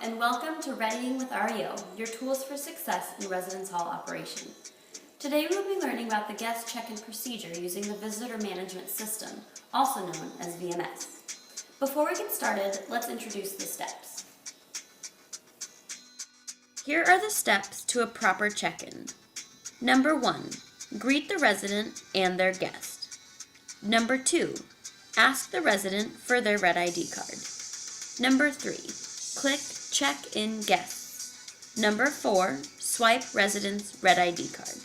and welcome to Readying with REO, your tools for success in residence hall operation. Today we will be learning about the guest check-in procedure using the Visitor Management System, also known as VMS. Before we get started, let's introduce the steps. Here are the steps to a proper check-in. Number 1, greet the resident and their guest. Number 2, ask the resident for their red ID card. Number 3, click Check-in Guests. Number 4, swipe resident's red ID card.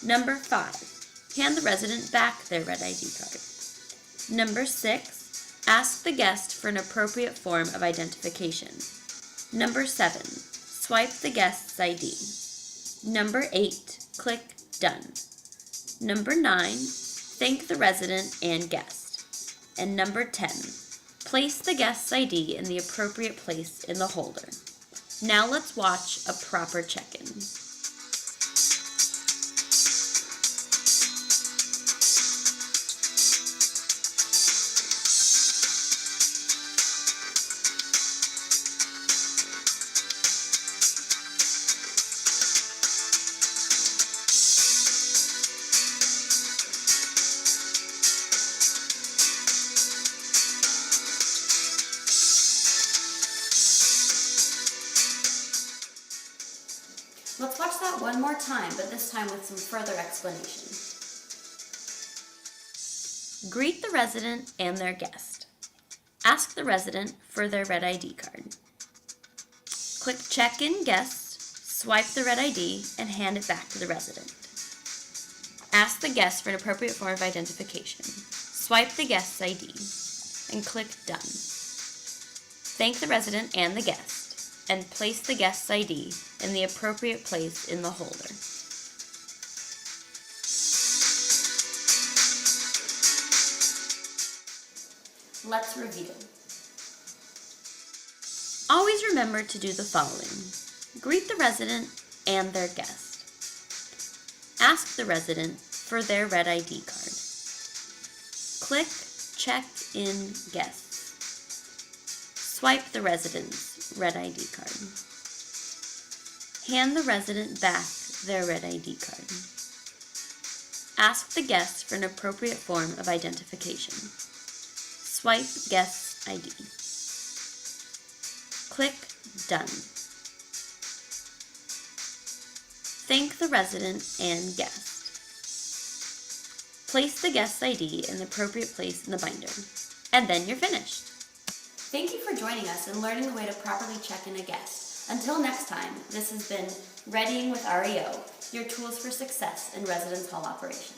Number 5, hand the resident back their red ID card. Number 6, ask the guest for an appropriate form of identification. Number 7, swipe the guest's ID. Number 8, click Done. Number 9, thank the resident and guest. And number 10, place the guest's ID in the appropriate place in the holder. Now let's watch a proper check-in. Let's watch that one more time, but this time with some further explanation. Greet the resident and their guest. Ask the resident for their red ID card. Click Check-in Guest, swipe the red ID, and hand it back to the resident. Ask the guest for an appropriate form of identification. Swipe the guest's ID, and click Done. Thank the resident and the guest, and place the guest's ID in the appropriate place in the holder. Let's review. Always remember to do the following. Greet the resident and their guest. Ask the resident for their red ID card. Click Check-in Guests. Swipe the resident's red ID card. Hand the resident back their red ID card. Ask the guest for an appropriate form of identification. Swipe guest's ID. Click Done. Thank the resident and guest. Place the guest's ID in the appropriate place in the binder. And then you're finished. Thank you for joining us and learning the way to properly check in a guest. Until next time, this has been Readying with REO, your tools for success in residence hall operation.